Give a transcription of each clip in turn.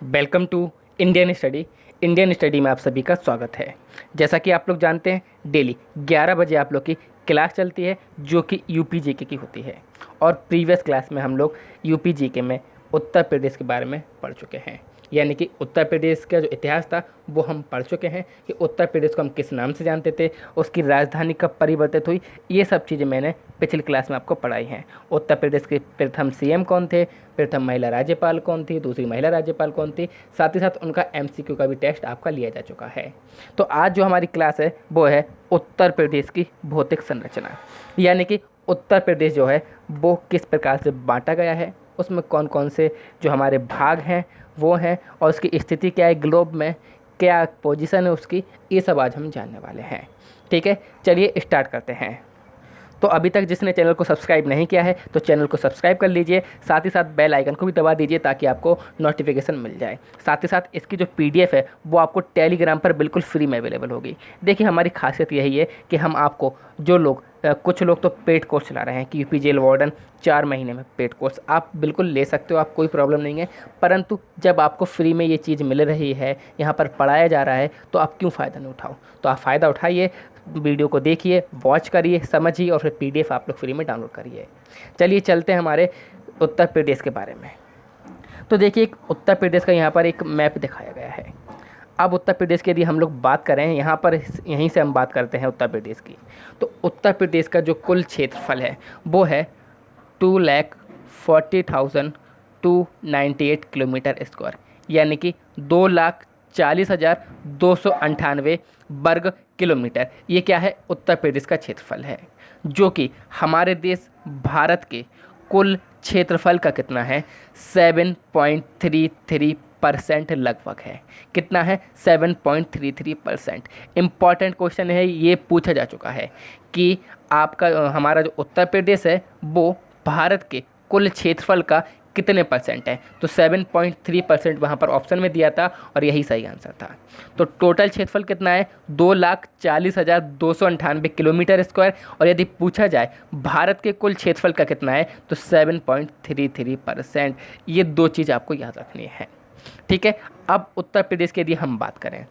Welcome to Indian study में आप सभी का स्वागत है। जैसा कि आप लोग जानते हैं डेली 11 बजे आप लोग की क्लास चलती है जो कि यूपी जीके की होती है। और प्रीवियस क्लास में हम लोग यूपी जीके में उत्तर प्रदेश के बारे में पढ़ चुके हैं, यानी कि उत्तर प्रदेश का जो इतिहास था वो हम पढ़ चुके हैं कि उत्तर प्रदेश को हम किस नाम से जानते थे, उसकी राजधानी कब परिवर्तित हुई। ये सब चीज़ें मैंने पिछली क्लास में आपको पढ़ाई हैं। उत्तर प्रदेश के प्रथम सीएम कौन थे, प्रथम महिला राज्यपाल कौन थी, दूसरी महिला राज्यपाल कौन थी, साथ ही साथ उनका एमसीक्यू का भी टेस्ट आपका लिया जा चुका है। तो आज जो हमारी क्लास है वो है उत्तर प्रदेश की भौतिक संरचना, यानी कि उत्तर प्रदेश जो है वो किस प्रकार से बांटा गया है, उसमें कौन कौन से जो हमारे भाग हैं वो हैं, और उसकी स्थिति क्या है ग्लोब में, क्या पोजीशन है उसकी, ये सब आज हम जानने वाले हैं। ठीक है, चलिए स्टार्ट करते हैं। तो अभी तक जिसने चैनल को सब्सक्राइब नहीं किया है तो चैनल को सब्सक्राइब कर लीजिए, साथ ही साथ बेल आइकन को भी दबा दीजिए ताकि आपको नोटिफिकेशन मिल जाए। साथ ही साथ इसकी जो पीडीएफ है वो आपको टेलीग्राम पर बिल्कुल फ्री में अवेलेबल होगी। देखिए, हमारी खासियत यही है कि हम आपको जो लोग कुछ लोग तो पेड कोर्स चला रहे हैं कि यूपी जेल वार्डन 4 महीने में पेड कोर्स आप बिल्कुल ले सकते हो, आप कोई प्रॉब्लम नहीं है। परंतु जब आपको फ्री में ये चीज़ मिल रही है, यहाँ पर पढ़ाया जा रहा है, तो आप क्यों फ़ायदा नहीं उठाओ। तो आप फ़ायदा उठाइए, वीडियो को देखिए, वॉच करिए, समझिए और फिर पीडीएफ आप लोग फ्री में डाउनलोड करिए। चलिए चलते हैं हमारे उत्तर प्रदेश के बारे में। तो देखिए, एक उत्तर प्रदेश का यहाँ पर एक मैप दिखाया गया है। अब उत्तर प्रदेश की यदि हम लोग बात करें, यहाँ पर यहीं से हम बात करते हैं उत्तर प्रदेश की, तो उत्तर प्रदेश का जो कुल क्षेत्रफल है वो है 2,40,298 किलोमीटर स्क्वायर, यानी कि 2,40,298 वर्ग किलोमीटर। ये क्या है, उत्तर प्रदेश का क्षेत्रफल है, जो कि हमारे देश भारत के कुल क्षेत्रफल का कितना है, 7.33% लगभग है। कितना है, 7.33%। इम्पॉर्टेंट क्वेश्चन है, ये पूछा जा चुका है कि आपका हमारा जो उत्तर प्रदेश है वो भारत के कुल क्षेत्रफल का कितने परसेंट है। तो 7.3% वहाँ पर ऑप्शन में दिया था और यही सही आंसर था। तो टोटल क्षेत्रफल कितना है, 2,40,298 किलोमीटर स्क्वायर। और यदि पूछा जाए भारत के कुल क्षेत्रफल का कितना है तो 7.33%। ये दो चीज़ आपको याद रखनी है। ठीक है, अब उत्तर प्रदेश की यदि हम बात करें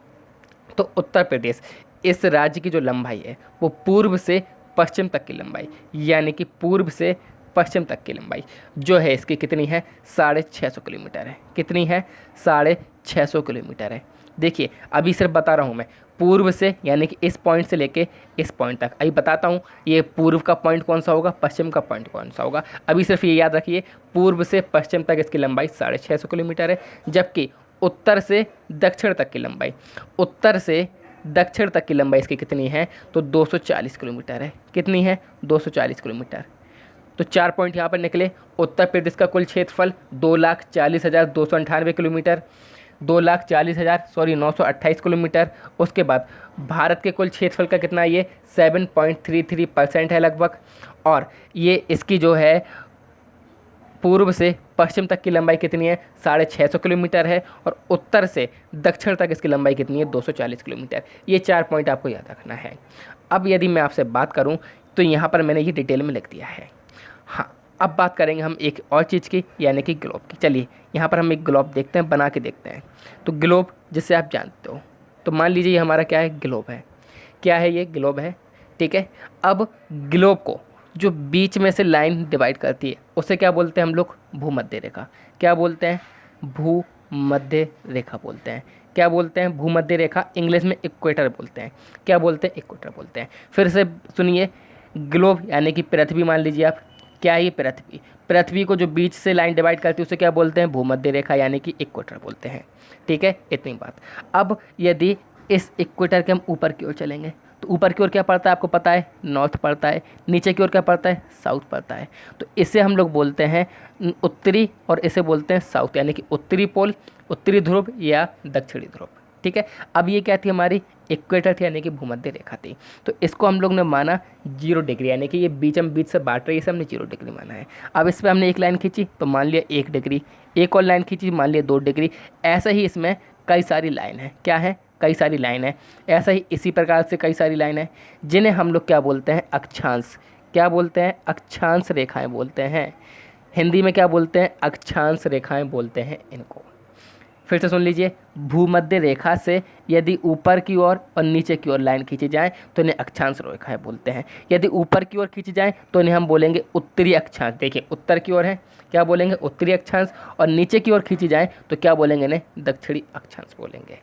तो उत्तर प्रदेश, इस राज्य की जो लंबाई है वो पूर्व से पश्चिम तक की लंबाई, यानी कि पूर्व से पश्चिम तक की लंबाई जो है इसकी कितनी है, 650 किलोमीटर है। कितनी है, 650 किलोमीटर है। देखिए, अभी सिर्फ बता रहा हूँ मैं, पूर्व से यानी कि इस पॉइंट से लेके इस पॉइंट तक। अभी बताता हूँ ये पूर्व का पॉइंट कौन सा होगा, पश्चिम का पॉइंट कौन सा होगा। अभी सिर्फ ये याद रखिए, पूर्व से पश्चिम तक इसकी लंबाई 650 किलोमीटर है, जबकि उत्तर से दक्षिण तक की लंबाई, उत्तर से दक्षिण तक की लंबाई इसकी कितनी है तो 240 किलोमीटर है। कितनी है, 240 किलोमीटर। तो 4 पॉइंट यहाँ पर निकले। उत्तर प्रदेश का कुल क्षेत्रफल 2,40,298 किलोमीटर, 928 किलोमीटर। उसके बाद भारत के कुल क्षेत्रफल का कितना है, ये 7.33% है लगभग। और ये इसकी जो है पूर्व से पश्चिम तक की लंबाई कितनी है, 650 किलोमीटर है। और उत्तर से दक्षिण तक इसकी लंबाई कितनी है, 240 किलोमीटर। ये 4 पॉइंट आपको याद रखना है। अब यदि मैं आपसे बात करूं तो यहाँ पर मैंने ये डिटेल में लिख दिया है। हाँ, अब बात करेंगे हम एक और चीज़ की, यानी कि ग्लोब की। चलिए यहाँ पर हम एक ग्लोब देखते हैं, बना के देखते हैं। तो ग्लोब जिसे आप जानते हो, तो मान लीजिए ये हमारा क्या है, ग्लोब है। क्या है, ये ग्लोब है। ठीक है, अब ग्लोब को जो बीच में से लाइन डिवाइड करती है उसे क्या बोलते हैं हम लोग, भूमध्य रेखा। क्या बोलते हैं, भूमध्य रेखा बोलते हैं। क्या बोलते हैं, भूमध्य रेखा। इंग्लिश में इक्वेटर बोलते हैं। क्या बोलते हैं, इक्वेटर बोलते हैं। फिर से सुनिए, ग्लोब यानी कि पृथ्वी मान लीजिए आप। क्या है ये, पृथ्वी। पृथ्वी को जो बीच से लाइन डिवाइड करती है उसे क्या बोलते हैं, भूमध्य रेखा यानी कि इक्वेटर बोलते हैं। ठीक है, इतनी बात। अब यदि इस इक्वेटर के हम ऊपर की ओर चलेंगे तो ऊपर की ओर क्या पड़ता है आपको पता है, नॉर्थ पड़ता है। नीचे की ओर क्या पड़ता है, साउथ पड़ता है। तो इसे हम लोग बोलते हैं उत्तरी और इसे बोलते हैं साउथ, यानी कि उत्तरी पोल, उत्तरी ध्रुव या दक्षिणी ध्रुव। ठीक है, अब ये क्या थी, हमारी इक्वेटर थी यानी कि भूमध्य रेखा थी। तो इसको हम लोग ने माना 0 डिग्री, यानी कि ये बीच से बांट रही है, इसे हमने 0 डिग्री माना है। अब इस पर हमने एक लाइन खींची तो मान लिया 1 डिग्री, एक और लाइन खींची मान लिया 2 डिग्री। ऐसा ही इसमें कई सारी लाइन है। क्या है, कई सारी लाइन है। ऐसा ही इसी प्रकार से कई सारी लाइन है जिन्हें हम लोग क्या बोलते हैं, अक्षांश। क्या बोलते हैं, अक्षांश रेखाएं बोलते हैं। हिंदी में क्या बोलते हैं, अक्षांश रेखाएं बोलते हैं इनको। फिर से सुन लीजिए, भूमध्य रेखा से यदि ऊपर की ओर और नीचे की ओर लाइन खींची जाए तो इन्हें अक्षांश रेखाएं बोलते हैं। यदि ऊपर की ओर खींची जाए तो इन्हें हम बोलेंगे उत्तरी अक्षांश। देखिए उत्तर की ओर है, क्या बोलेंगे? उत्तरी अक्षांश। और नीचे की ओर खींची जाए तो क्या बोलेंगे? इन्हें दक्षिणी अक्षांश बोलेंगे।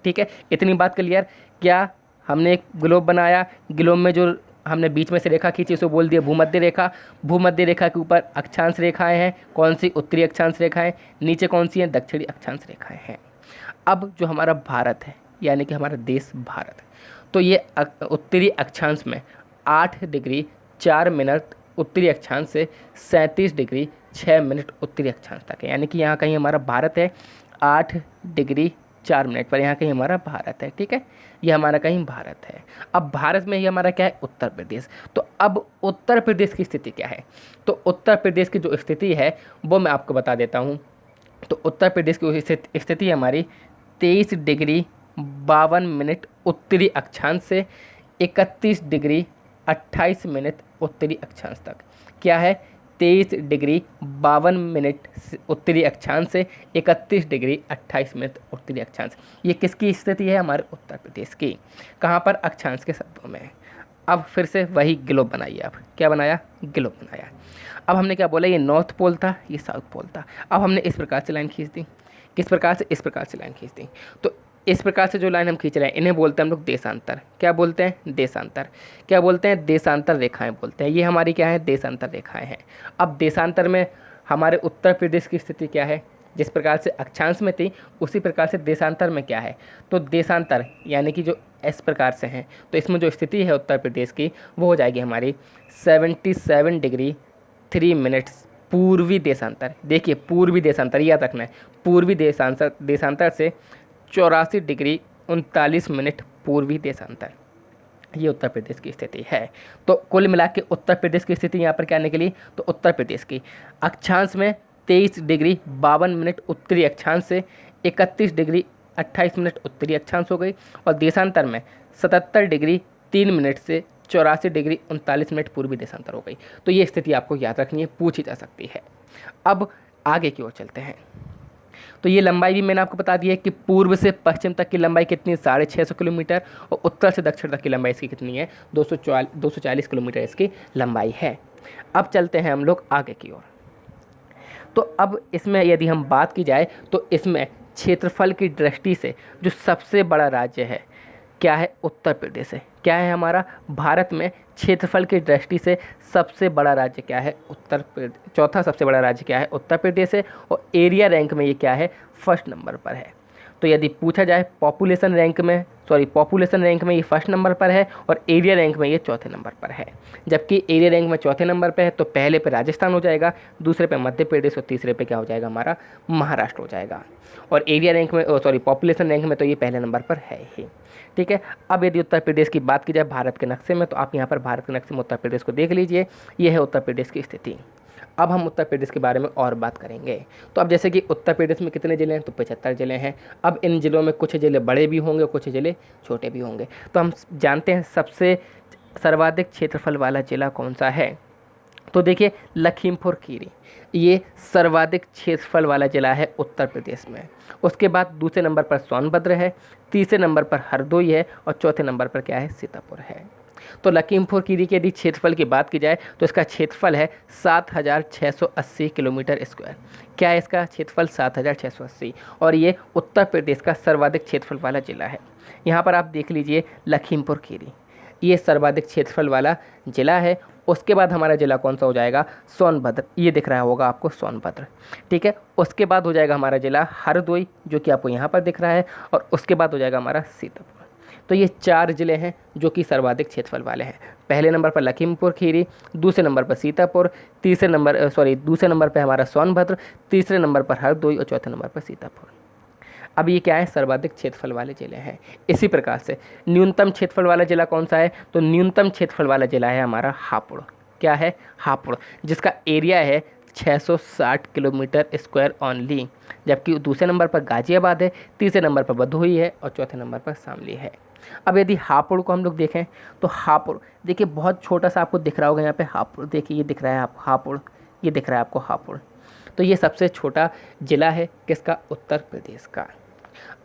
ठीक है, इतनी बात क्लियर। क्या हमने एक ग्लोब बनाया, ग्लोब में जो हमने बीच में से रेखा खींची उसको बोल दिया भूमध्य रेखा। भूमध्य रेखा के ऊपर अक्षांश रेखाएं हैं, कौन सी? उत्तरी अक्षांश रेखाएं। नीचे कौन सी हैं? दक्षिणी अक्षांश रेखाएं हैं। अब जो हमारा भारत है, यानी कि हमारा देश भारत, तो ये उत्तरी अक्षांश में 8 डिग्री 4 मिनट उत्तरी अक्षांश से 37 डिग्री 6 मिनट उत्तरी अक्षांश तक है। यानी कि यहाँ कहीं हमारा भारत है 8 डिग्री 4 मिनट पर, यहाँ कहीं हमारा भारत है। ठीक है, ये हमारा कहीं भारत है। अब भारत में ही हमारा क्या है? उत्तर प्रदेश। तो अब उत्तर प्रदेश की स्थिति क्या है? तो उत्तर प्रदेश की जो स्थिति है वो मैं आपको बता देता हूँ। तो उत्तर प्रदेश की स्थिति हमारी 23 डिग्री 52 मिनट उत्तरी अक्षांश से 31 डिग्री 28 मिनट उत्तरी अक्षांश तक। क्या है? 23 डिग्री 52 मिनट उत्तरी अक्षांश से 31 डिग्री 28 मिनट उत्तरी अक्षांश। ये किसकी स्थिति है? हमारे उत्तर प्रदेश की। कहाँ पर? अक्षांश के शब्दों में। अब फिर से वही ग्लोब बनाइए। अब क्या बनाया? ग्लोब बनाया। अब हमने क्या बोला? ये नॉर्थ पोल था, ये साउथ पोल था। अब हमने इस प्रकार से लाइन खींच दी। किस प्रकार से? इस प्रकार से लाइन खींच दी। तो इस प्रकार से जो लाइन हम खींच रहे हैं इन्हें बोलते हैं हम लोग देशांतर। क्या बोलते हैं? देशांतर। क्या बोलते हैं? देशांतर रेखाएं बोलते हैं। ये हमारी क्या है? देशांतर रेखाएं हैं। अब देशांतर में हमारे उत्तर प्रदेश की स्थिति क्या है? जिस प्रकार से अक्षांश में थी उसी प्रकार से देशांतर में क्या है? तो देशांतर यानी कि जो इस प्रकार से हैं, तो इसमें जो स्थिति है उत्तर प्रदेश की वो हो जाएगी हमारी 77 डिग्री 3 मिनट्स पूर्वी देशांतर। देखिए पूर्वी देशांतर याद रखना है, पूर्वी देशांतर से 84 डिग्री 39 मिनट पूर्वी देशांतर। ये उत्तर प्रदेश की स्थिति है। तो कुल मिला के उत्तर प्रदेश की स्थिति यहाँ पर क्या निकली? तो उत्तर प्रदेश की अक्षांश में 23 डिग्री 52 मिनट उत्तरी अक्षांश से 31 डिग्री 28 मिनट उत्तरी अक्षांश हो गई, और देशांतर में 77 डिग्री 3 मिनट से 84 डिग्री 39 मिनट पूर्वी देशांतर हो गई। तो ये स्थिति आपको याद रखनी है, पूछी जा सकती है। अब आगे की ओर चलते हैं। तो ये लंबाई भी मैंने आपको बता दी है कि पूर्व से पश्चिम तक की लंबाई कितनी? 650 किलोमीटर, और उत्तर से दक्षिण तक की लंबाई इसकी कितनी है? 240 किलोमीटर इसकी लंबाई है। अब चलते हैं हम लोग आगे की ओर। तो अब इसमें यदि हम बात की जाए तो इसमें क्षेत्रफल की दृष्टि से जो सबसे बड़ा राज्य है क्या है? उत्तर प्रदेश है। क्या है हमारा? भारत में क्षेत्रफल की दृष्टि से सबसे बड़ा राज्य क्या है? उत्तर प्रदेश। चौथा सबसे बड़ा राज्य क्या है? उत्तर प्रदेश है। और एरिया रैंक में ये क्या है? फर्स्ट नंबर पर है। तो यदि पूछा जाए पॉपुलेशन रैंक में ये फर्स्ट नंबर पर है, और एरिया रैंक में ये चौथे नंबर पर है। जबकि एरिया रैंक में चौथे नंबर पर है तो पहले पे राजस्थान हो जाएगा, दूसरे पे मध्य प्रदेश, और तीसरे पे क्या हो जाएगा? हमारा महाराष्ट्र हो जाएगा। और एरिया रैंक में पॉपुलेशन रैंक में तो ये पहले नंबर पर है ही। ठीक है, अब यदि उत्तर प्रदेश की बात की जाए भारत के नक्शे में, तो आप यहाँ पर भारत के नक्शे में उत्तर प्रदेश को देख लीजिए। ये है उत्तर प्रदेश की स्थिति। अब हम उत्तर प्रदेश के बारे में और बात करेंगे। तो अब जैसे कि उत्तर प्रदेश में कितने ज़िले हैं? तो 75 ज़िले हैं। अब इन ज़िलों में कुछ ज़िले बड़े भी होंगे, कुछ ज़िले छोटे भी होंगे। तो हम जानते हैं सबसे सर्वाधिक क्षेत्रफल वाला ज़िला कौन सा है? तो देखिए लखीमपुर खीरी, ये सर्वाधिक क्षेत्रफल वाला ज़िला है उत्तर प्रदेश में। उसके बाद दूसरे नंबर पर सोनभद्र है, तीसरे नंबर पर हरदोई है, और चौथे नंबर पर क्या है? सीतापुर है। तो लखीमपुर खीरी के यदि क्षेत्रफल की बात की जाए तो इसका क्षेत्रफल है 7680 किलोमीटर स्क्वायर। क्या है इसका क्षेत्रफल? 7680। और ये उत्तर प्रदेश का सर्वाधिक क्षेत्रफल वाला ज़िला है। यहाँ पर आप देख लीजिए लखीमपुर खीरी, ये सर्वाधिक क्षेत्रफल वाला ज़िला है। उसके बाद हमारा ज़िला कौन सा हो जाएगा? सोनभद्र, ये दिख रहा होगा आपको सोनभद्र। ठीक है, उसके बाद हो जाएगा हमारा ज़िला हरदोई, जो कि आपको यहाँ पर दिख रहा है, और उसके बाद हो जाएगा हमारा सीतापुर। तो ये 4 ज़िले हैं जो कि सर्वाधिक क्षेत्रफल वाले हैं। पहले नंबर पर लखीमपुर खीरी, दूसरे नंबर पर सीतापुर, दूसरे नंबर पर हमारा सोनभद्र, तीसरे नंबर पर हरदोई, और चौथे नंबर पर सीतापुर। अब ये क्या है? सर्वाधिक क्षेत्रफल वाले ज़िले हैं। इसी प्रकार से न्यूनतम क्षेत्रफल वाला ज़िला कौन सा है? तो न्यूनतम क्षेत्रफल वाला ज़िला है हमारा हापुड़। क्या है? हापुड़, जिसका एरिया है 660 किलोमीटर स्क्वायर ओनली। जबकि दूसरे नंबर पर गाजियाबाद है, तीसरे नंबर पर भदोही है, और चौथे नंबर पर शामली है। अब यदि हापुड़ को हम लोग देखें तो हापुड़ देखिए बहुत छोटा सा आपको दिख रहा होगा यहाँ पे हापुड़। देखिए ये दिख रहा है आप हापुड़, ये दिख रहा है आपको हापुड़। तो ये सबसे छोटा ज़िला है किसका? उत्तर प्रदेश का।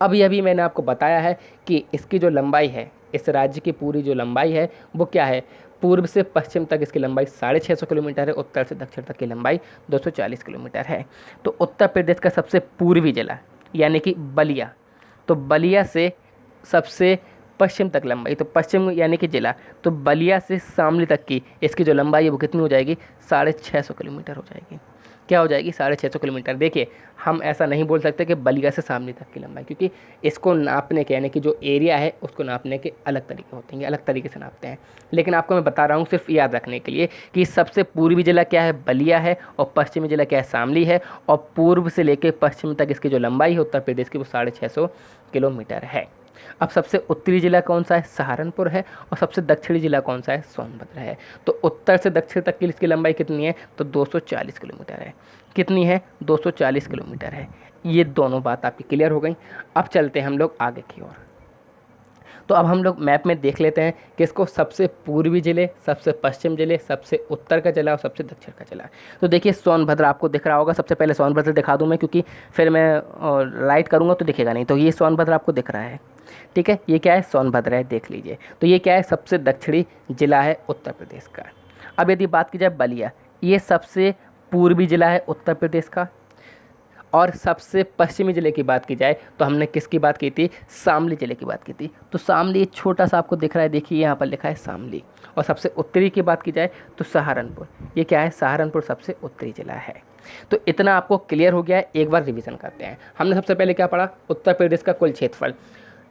अभी अभी मैंने आपको बताया है कि इसकी जो लंबाई है, इस राज्य की पूरी जो लंबाई है वो क्या है, पूर्व से पश्चिम तक इसकी लंबाई 650 किलोमीटर है, उत्तर से दक्षिण तक की लंबाई 240 किलोमीटर है। तो उत्तर प्रदेश का सबसे पूर्वी जिला यानी कि बलिया, तो बलिया से सबसे पश्चिम तक लंबाई, तो पश्चिम यानी कि जिला, तो बलिया से शामली तक की इसकी जो लंबाई है वो कितनी हो जाएगी, 650 किलोमीटर हो जाएगी। क्या हो जाएगी, 650 किलोमीटर। देखिए हम ऐसा नहीं बोल सकते कि बलिया से शामली तक की लंबाई, क्योंकि इसको नापने के यानी कि जो एरिया है उसको नापने के अलग तरीके होते हैं, अलग तरीके से नापते हैं। लेकिन आपको मैं बता रहा हूँ सिर्फ याद रखने के लिए कि सबसे पूर्वी जिला क्या है, बलिया है, और पश्चिमी जिला क्या है, शामली है, और पूर्व से लेकर पश्चिम तक इसकी जो लंबाई है उत्तर प्रदेश की वो 650 किलोमीटर है। अब सबसे उत्तरी जिला कौन सा है, सहारनपुर है, और सबसे दक्षिणी जिला कौन सा है, सोनभद्र है। तो उत्तर से दक्षिण तक की इसकी लंबाई कितनी है, तो 240 किलोमीटर है। कितनी है, 240 किलोमीटर है। ये दोनों बात आपकी क्लियर हो गई। अब चलते हैं हम लोग आगे की ओर। तो अब हम लोग मैप में देख लेते हैं कि इसको सबसे पूर्वी जिले, सबसे पश्चिम जिले, सबसे उत्तर का जिला और सबसे दक्षिण का जिला। तो देखिए सोनभद्र आपको दिख रहा होगा, सबसे पहले सोनभद्र दिखा दूं मैं, क्योंकि फिर मैं राइट करूंगा तो दिखेगा नहीं। तो ये सोनभद्र आपको दिख रहा है, ठीक है, ये क्या है, सोनभद्र है, देख लीजिए। तो ये क्या है, सबसे दक्षिणी जिला है उत्तर प्रदेश का। अब यदि बात की जाए बलिया, ये सबसे पूर्वी जिला है उत्तर प्रदेश का। और सबसे पश्चिमी जिले की बात की जाए तो हमने किसकी बात की थी, शामली जिले की बात की थी। तो शामली छोटा सा आपको दिख रहा है, देखिए यहाँ पर लिखा है शामली। और सबसे उत्तरी की बात की जाए तो सहारनपुर, ये क्या है, सहारनपुर सबसे उत्तरी जिला है। तो इतना आपको क्लियर हो गया है। एक बार रिवीजन करते हैं। हमने सबसे पहले क्या पढ़ा, उत्तर प्रदेश का कुल क्षेत्रफल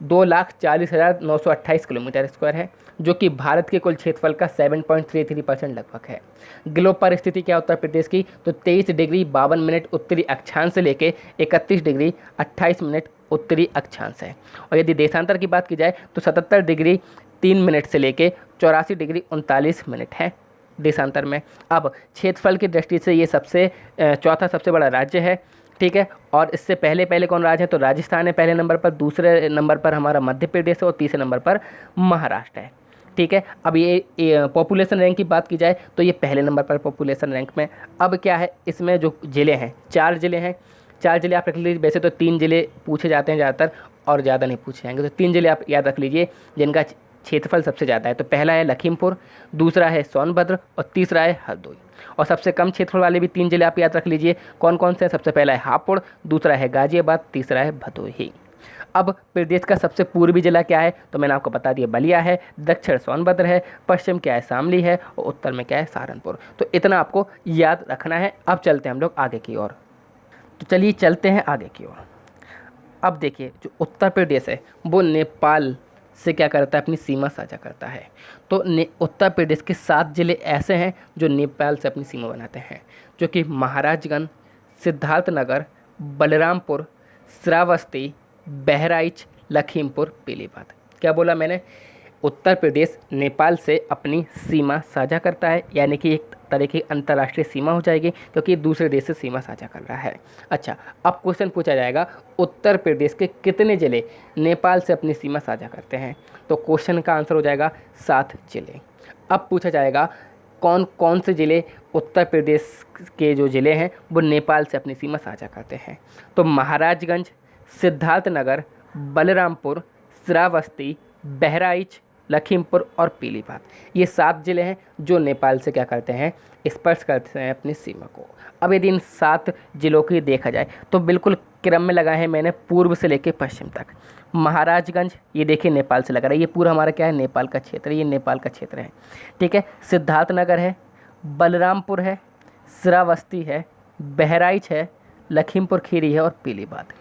2,40,928 किलोमीटर स्क्वायर है, जो कि भारत के कुल क्षेत्रफल का 7.33% लगभग है। ग्लोब पर स्थिति क्या उत्तर प्रदेश की, तो 23 डिग्री 52 मिनट उत्तरी अक्षांश से लेके 31 डिग्री 28 मिनट उत्तरी अक्षांश है। और यदि देशांतर की बात की जाए तो 77 डिग्री 3 मिनट से लेके 84 डिग्री 39 मिनट है देशांतर में। अब क्षेत्रफल की दृष्टि से ये सबसे चौथा सबसे बड़ा राज्य है, ठीक है। और इससे पहले पहले कौन राज्य है, तो राजस्थान है पहले नंबर पर, दूसरे नंबर पर हमारा मध्य प्रदेश है, और तीसरे नंबर पर महाराष्ट्र है, ठीक है। अब ये पॉपुलेशन रैंक की बात की जाए तो ये पहले नंबर पर पॉपुलेशन रैंक में। अब क्या है, इसमें जो ज़िले हैं, 4 ज़िले हैं, 4 ज़िले आप रख लीजिए। वैसे तो 3 ज़िले पूछे जाते हैं ज़्यादातर, और ज़्यादा नहीं पूछे जाएंगे, तो 3 ज़िले आप याद रख लीजिए जिनका क्षेत्रफल सबसे ज़्यादा है। तो पहला है लखीमपुर, दूसरा है सोनभद्र, और तीसरा है हरदोई। और सबसे कम क्षेत्रफल वाले भी 3 जिले आप याद रख लीजिए, कौन कौन से हैं। सबसे पहला है हापुड़, दूसरा है गाजियाबाद, तीसरा है भदोही। अब प्रदेश का सबसे पूर्वी जिला क्या है, तो मैंने आपको बता दिया बलिया है, दक्षिण सोनभद्र है, पश्चिम क्या है शामली है, और उत्तर में क्या है सहारनपुर। तो इतना आपको याद रखना है। अब चलते हैं हम लोग आगे की ओर। तो चलिए चलते हैं आगे की ओर। अब देखिए जो उत्तर प्रदेश है वो नेपाल से क्या करता है, अपनी सीमा साझा करता है। तो उत्तर प्रदेश के 7 जिले ऐसे हैं जो नेपाल से अपनी सीमा बनाते हैं, जो कि महाराजगंज, सिद्धार्थनगर, बलरामपुर, श्रावस्ती, बहराइच, लखीमपुर, पीलीभीत। क्या बोला मैंने, उत्तर प्रदेश नेपाल से अपनी सीमा साझा करता है, यानी कि एक तरह की अंतर्राष्ट्रीय सीमा हो जाएगी, क्योंकि दूसरे देश से सीमा साझा कर रहा है। अच्छा, अब क्वेश्चन पूछा जाएगा उत्तर प्रदेश के कितने जिले नेपाल से अपनी सीमा साझा करते हैं, तो क्वेश्चन का आंसर हो जाएगा 7 जिले। अब पूछा जाएगा कौन कौन से ज़िले उत्तर प्रदेश के जो ज़िले हैं वो नेपाल से अपनी सीमा साझा करते हैं, तो महाराजगंज, सिद्धार्थनगर, बलरामपुर, श्रावस्ती, बहराइच, लखीमपुर और पीलीभीत, ये 7 जिले हैं जो नेपाल से क्या करते हैं, स्पर्श करते हैं अपनी सीमा को। अब यदि इन 7 जिलों की देखा जाए तो बिल्कुल क्रम में लगाए हैं मैंने, पूर्व से लेकर पश्चिम तक। महाराजगंज ये देखिए नेपाल से लग रहा है, ये पूरा हमारा क्या है, नेपाल का क्षेत्र है, ये नेपाल का क्षेत्र है, ठीक है। सिद्धार्थनगर है, बलरामपुर है, श्रावस्ती है, बहराइच है, लखीमपुर खीरी है और पीलीभीत।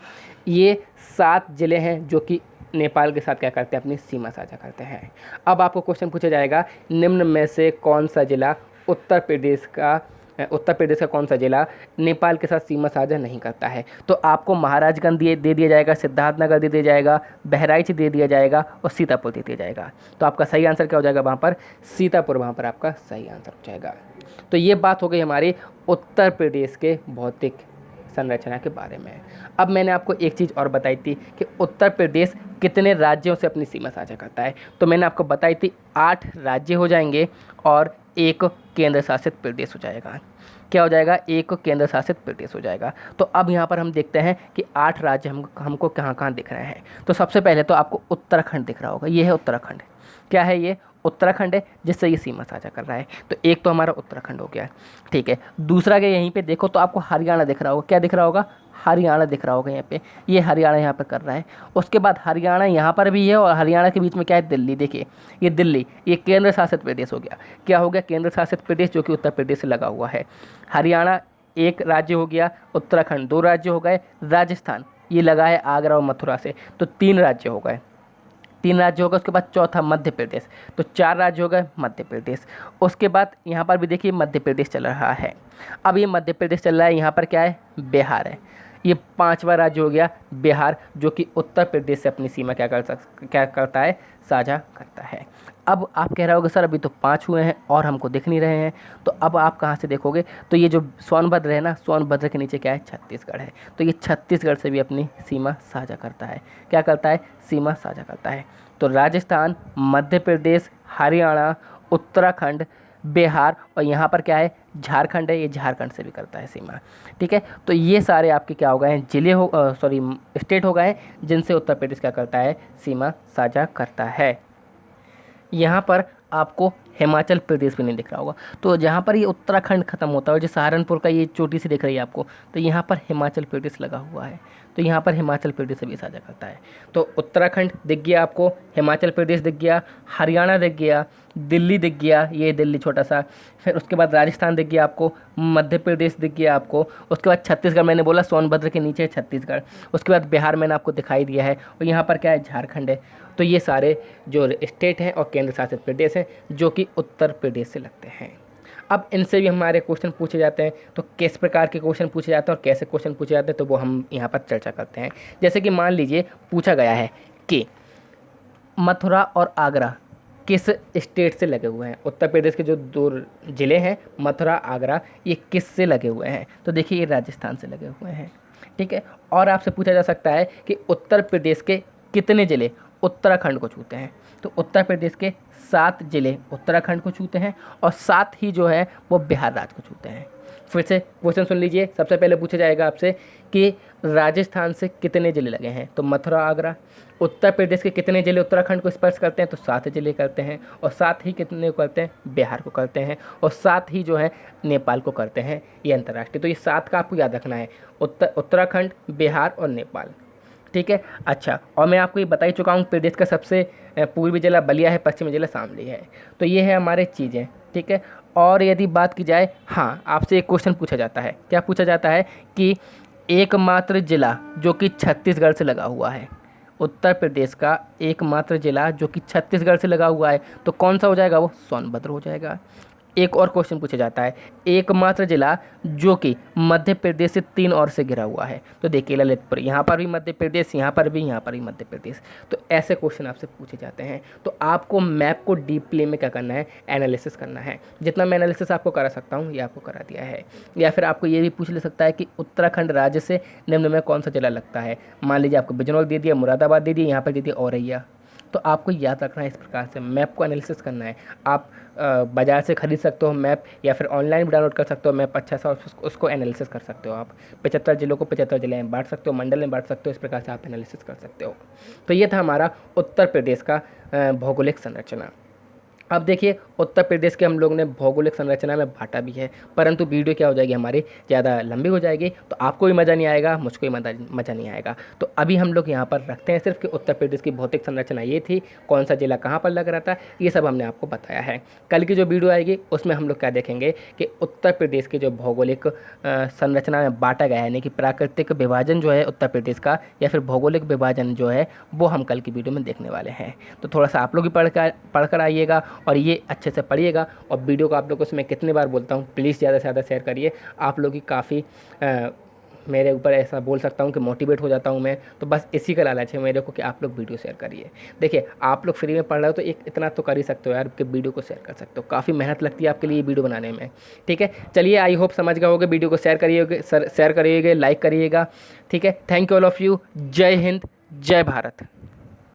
ये 7 जिले हैं जो कि नेपाल के साथ क्या करते हैं, अपनी सीमा साझा करते हैं। अब आपको क्वेश्चन पूछा जाएगा निम्न में से कौन सा जिला उत्तर प्रदेश का कौन सा जिला नेपाल के साथ सीमा साझा नहीं करता है, तो आपको महाराजगंज दे दिया जाएगा, सिद्धार्थनगर दे दिया जाएगा, बहराइच दे दिया जाएगा और सीतापुर दे दिया जाएगा। तो आपका सही आंसर क्या हो जाएगा, वहाँ पर सीतापुर, वहाँ पर आपका सही आंसर हो जाएगा। तो ये बात हो गई हमारी उत्तर प्रदेश के भौतिक संरचना के बारे में। अब मैंने आपको एक चीज़ और बताई थी कि उत्तर प्रदेश कितने राज्यों से अपनी सीमा साझा करता है, तो मैंने आपको बताई थी 8 राज्य हो जाएंगे और 1 केंद्र शासित प्रदेश हो जाएगा। क्या हो जाएगा, एक केंद्र शासित प्रदेश हो जाएगा। तो अब यहाँ पर हम देखते हैं कि 8 राज्य हमको कहाँ कहाँ दिख रहे हैं। तो सबसे पहले तो आपको उत्तराखंड दिख रहा होगा, ये है उत्तराखंड। क्या है ये, उत्तराखंड है, जिससे ये सीमा साझा कर रहा है। तो एक तो हमारा उत्तराखंड हो गया, ठीक है। दूसरा क्या, यहीं पे देखो तो आपको हरियाणा दिख रहा होगा, क्या दिख रहा होगा, हरियाणा दिख रहा होगा यहाँ पे, ये हरियाणा यहाँ पर कर रहा है। उसके बाद हरियाणा यहाँ पर भी है, और हरियाणा के बीच में क्या है, दिल्ली। देखिए ये दिल्ली, ये केंद्र शासित प्रदेश हो गया। क्या हो गया, केंद्र शासित प्रदेश, जो कि उत्तर प्रदेश से लगा हुआ है। हरियाणा एक राज्य हो गया, उत्तराखंड 2 राज्य हो गए, राजस्थान ये लगा है आगरा और मथुरा से, तो 3 राज्य हो गए, 3 राज्य हो गए। उसके बाद चौथा मध्य प्रदेश, तो 4 राज्य हो गए मध्य प्रदेश। उसके बाद यहाँ पर भी देखिए मध्य प्रदेश चल रहा है। अब ये मध्य प्रदेश चल रहा है, यहाँ पर क्या है, बिहार है। ये 5वां राज्य हो गया बिहार, जो कि उत्तर प्रदेश से अपनी सीमा क्या करता है, साझा करता है। अब आप कह रहे होगे सर अभी तो 5 हुए हैं और हमको दिख नहीं रहे हैं, तो अब आप कहाँ से देखोगे, तो ये जो सोनभद्र है ना, सोनभद्र के नीचे क्या है, छत्तीसगढ़ है। तो ये छत्तीसगढ़ से भी अपनी सीमा साझा करता है, क्या करता है, सीमा साझा करता है। तो राजस्थान, मध्य प्रदेश, हरियाणा, उत्तराखंड, बिहार, और यहाँ पर क्या है, झारखंड है, ये झारखंड से भी करता है सीमा, ठीक है। तो ये सारे आपके क्या हो गए हैं, जिले हो सॉरी स्टेट हो गए हैं, जिनसे उत्तर प्रदेश क्या करता है, सीमा साझा करता है। यहाँ पर आपको हिमाचल प्रदेश भी नहीं दिख रहा होगा, तो जहाँ पर ये उत्तराखंड खत्म होता है, जो सहारनपुर का ये चोटी सी दिख रही है आपको, तो यहाँ पर हिमाचल प्रदेश लगा हुआ है, तो यहाँ पर हिमाचल प्रदेश से भी साझा करता है। तो उत्तराखंड दिख गया आपको, हिमाचल प्रदेश दिख गया, हरियाणा दिख गया, दिल्ली दिख गया, ये दिल्ली छोटा सा, फिर उसके बाद राजस्थान दिख गया आपको, मध्य प्रदेश दिख गया आपको, उसके बाद छत्तीसगढ़, मैंने बोला सोनभद्र के नीचे है छत्तीसगढ़, उसके बाद बिहार मैंने आपको दिखाई दिया है, और यहाँ पर क्या है, झारखंड है। तो ये सारे जो स्टेट हैं और केंद्र शासित प्रदेश हैं, जो कि उत्तर प्रदेश से लगते हैं। अब इनसे भी हमारे क्वेश्चन पूछे जाते हैं, तो किस प्रकार के क्वेश्चन पूछे जाते हैं और कैसे क्वेश्चन पूछे जाते हैं, तो वो हम यहाँ पर चर्चा करते हैं। जैसे कि मान लीजिए पूछा गया है कि मथुरा और आगरा किस स्टेट से लगे हुए हैं, उत्तर प्रदेश के जो 2 ज़िले हैं मथुरा आगरा, ये किस से लगे हुए हैं, तो देखिए ये राजस्थान से लगे हुए हैं, ठीक है। और आपसे पूछा जा सकता है कि उत्तर प्रदेश के कितने ज़िले उत्तराखंड को छूते हैं, तो उत्तर प्रदेश के 7 ज़िले उत्तराखंड को छूते हैं, और 7 ही जो है वो बिहार राज्य को छूते हैं। फिर से क्वेश्चन सुन लीजिए, सबसे पहले पूछा जाएगा आपसे कि राजस्थान से कितने ज़िले लगे हैं, तो मथुरा आगरा। उत्तर प्रदेश के कितने ज़िले उत्तराखंड को स्पर्श करते हैं, तो 7 ज़िले करते हैं, और 7 ही कितने को करते हैं, बिहार को करते हैं, और 7 ही जो है नेपाल को करते हैं। ये अंतर्राष्ट्रीय, तो ये 7 का आपको याद रखना है, उत्तराखंड, बिहार और नेपाल, ठीक है। अच्छा, और मैं आपको ये बता ही चुका हूँ प्रदेश का सबसे पूर्वी जिला बलिया है, पश्चिमी जिला शामली है। तो ये है हमारे चीज़ें, ठीक है। और यदि बात की जाए, हाँ आपसे एक क्वेश्चन पूछा जाता है, क्या पूछा जाता है कि एकमात्र जिला जो कि छत्तीसगढ़ से लगा हुआ है, उत्तर प्रदेश का एकमात्र जिला जो कि छत्तीसगढ़ से लगा हुआ है, तो कौन सा हो जाएगा, वो सोनभद्र हो जाएगा। एक और क्वेश्चन पूछा जाता है, एकमात्र जिला जो कि मध्य प्रदेश से 3 और से घिरा हुआ है, तो देखिए ललितपुर, यहाँ पर भी मध्य प्रदेश, यहाँ पर भी मध्य प्रदेश। तो ऐसे क्वेश्चन आपसे पूछे जाते हैं। तो आपको मैप को डीपली में क्या करना है, एनालिसिस करना है। जितना मैं एनालिसिस आपको करा सकता हूँ ये आपको करा दिया है। या फिर आपको ये भी पूछ ले सकता है कि उत्तराखंड राज्य से निम्न में कौन सा जिला लगता है। मान लीजिए आपको बिजनौर दे दिया, मुरादाबाद दे दिया, यहाँ पर दे दिया औरैया। तो आपको याद रखना है, इस प्रकार से मैप को एनालिसिस करना है। आप बाज़ार से ख़रीद सकते हो मैप, या फिर ऑनलाइन भी डाउनलोड कर सकते हो मैप अच्छा सा, उसको एनालिसिस कर सकते हो। आप 75 जिलों को 75 जिले में बांट सकते हो, मंडल में बांट सकते हो, इस प्रकार से आप एनालिसिस कर सकते हो। तो ये था हमारा उत्तर प्रदेश का भौगोलिक संरचना। अब देखिए उत्तर प्रदेश के हम लोग ने भौगोलिक संरचना में बांटा भी है, परंतु वीडियो क्या हो जाएगी हमारी ज़्यादा लंबी हो जाएगी, तो आपको भी मज़ा नहीं आएगा, मुझको भी मज़ा नहीं आएगा। तो अभी हम लोग यहाँ पर रखते हैं सिर्फ कि उत्तर प्रदेश की भौतिक संरचना ये थी, कौन सा जिला कहाँ पर लग रहा था, ये सब हमने आपको बताया है। कल की जो वीडियो आएगी उसमें हम लोग क्या देखेंगे कि उत्तर प्रदेश की जो भौगोलिक संरचना में बांटा गया है, यानी कि प्राकृतिक विभाजन जो है उत्तर प्रदेश का, या फिर भौगोलिक विभाजन जो है, वो हम कल की वीडियो में देखने वाले हैं। तो थोड़ा सा आप लोग भी पढ़ कर आइएगा और ये अच्छे से पढ़िएगा। और वीडियो को आप लोग को मैं कितने बार बोलता हूँ, प्लीज़ ज़्यादा से ज़्यादा शेयर करिए। आप लोग की काफ़ी मेरे ऊपर ऐसा बोल सकता हूँ कि मोटिवेट हो जाता हूँ मैं, तो बस इसी का लालच है मेरे को कि आप लोग वीडियो शेयर करिए। देखिए आप लोग फ्री में पढ़ रहे हो तो एक इतना तो कर ही सकते हो यार कि वीडियो को शेयर कर सकते हो। काफ़ी मेहनत लगती है आपके लिए वीडियो बनाने में, ठीक है। चलिए आई होप समझ गए होगे, वीडियो को शेयर करिएगा, लाइक करिएगा, ठीक है। Thank you all of you. जय हिंद, जय भारत।